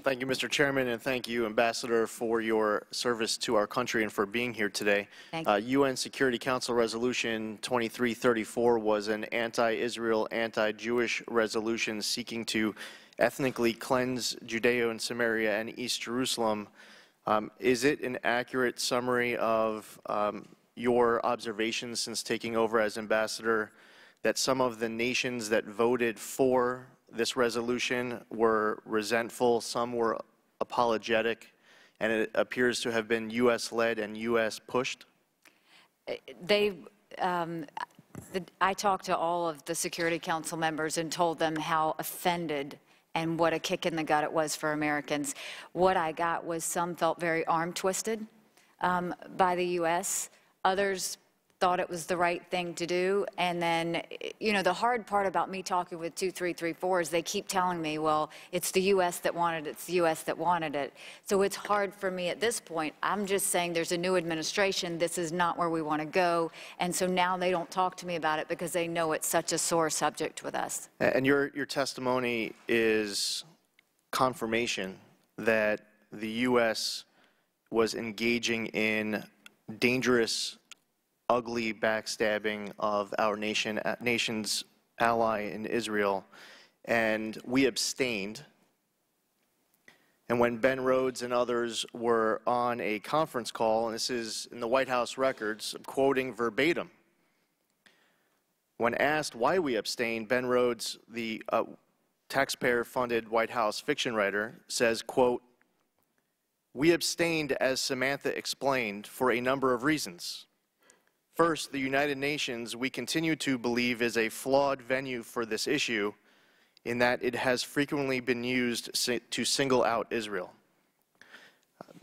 Thank you, Mr. Chairman, and thank you, Ambassador, for your service to our country and for being here today. UN Security Council Resolution 2334 was an anti-Israel, anti-Jewish resolution seeking to ethnically cleanse Judea and Samaria and East Jerusalem. Is it an accurate summary of your observations since taking over as ambassador that some of the nations that voted for this resolution were resentful, some were apologetic, and it appears to have been U.S.-led and U.S.-pushed? I talked to all of the Security Council members and told them how offended and what a kick in the gut it was for Americans. What I got was some felt very arm-twisted by the U.S. Others thought it was the right thing to do. And then, you know, the hard part about me talking with 2334 is they keep telling me, well, it's the U.S. that wanted it, it's the U.S. that wanted it. So it's hard for me at this point. I'm just saying there's a new administration. This is not where we want to go. And so now they don't talk to me about it because they know it's such a sore subject with us. And your testimony is confirmation that the U.S. was engaging in dangerous, ugly backstabbing of our nation's ally in Israel, and we abstained. And when Ben Rhodes and others were on a conference call, and this is in the White House records, quoting verbatim, when asked why we abstained, Ben Rhodes, the taxpayer-funded White House fiction writer, says, quote, "We abstained, as Samantha explained, for a number of reasons. First, the United Nations, we continue to believe, is a flawed venue for this issue in that it has frequently been used to single out Israel.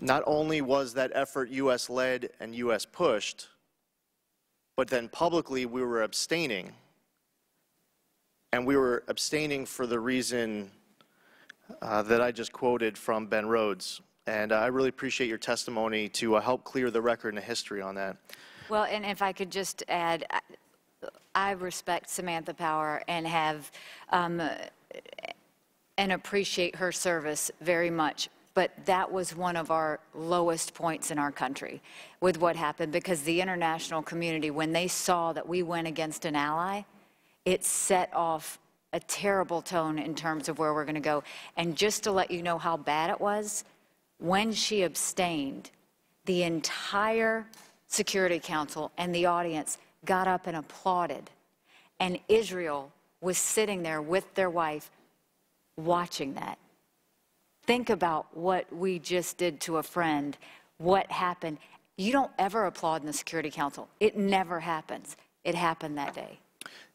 Not only was that effort U.S.-led and U.S.-pushed, but then publicly we were abstaining, and we were abstaining for the reason that I just quoted from Ben Rhodes. And I really appreciate your testimony to help clear the record and the history on that. Well, and if I could just add, I respect Samantha Power and have and appreciate her service very much. But that was one of our lowest points in our country with what happened, because the international community, when they saw that we went against an ally, it set off a terrible tone in terms of where we're going to go. And just to let you know how bad it was, when she abstained, the entire Security Council and the audience got up and applauded. And Israel was sitting there with their wife watching that. Think about what we just did to a friend, what happened. You don't ever applaud in the Security Council. It never happens. It happened that day.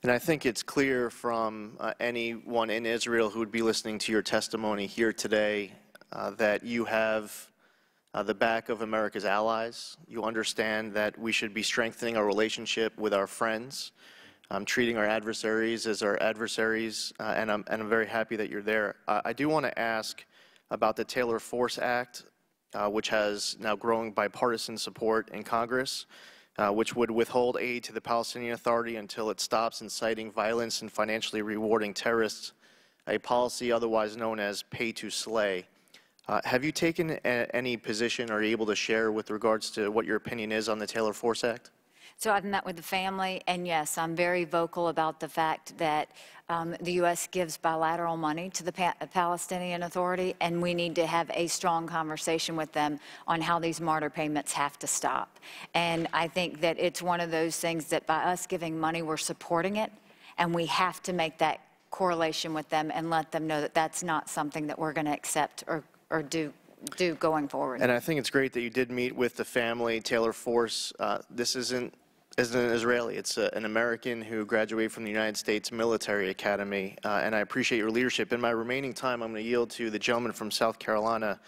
And I think it's clear from anyone in Israel who would be listening to your testimony here today that you have the back of America's allies. You understand that we should be strengthening our relationship with our friends, treating our adversaries as our adversaries, and I'm very happy that you're there. I do want to ask about the Taylor Force Act, which has now growing bipartisan support in Congress, which would withhold aid to the Palestinian Authority until it stops inciting violence and financially rewarding terrorists, a policy otherwise known as pay to slay. Have you taken any position or are you able to share with regards to what your opinion is on the Taylor Force Act? So I've met with the family, and yes, I'm very vocal about the fact that the U.S. gives bilateral money to the Palestinian Authority, and we need to have a strong conversation with them on how these martyr payments have to stop. And I think that it's one of those things that by us giving money, we're supporting it, and we have to make that correlation with them and let them know that that's not something that we're going to accept or do going forward. And I think it's great that you did meet with the family. Taylor Force, this isn't an Israeli. It's an American who graduated from the United States Military Academy, and I appreciate your leadership. In my remaining time, I'm going to yield to the gentleman from South Carolina,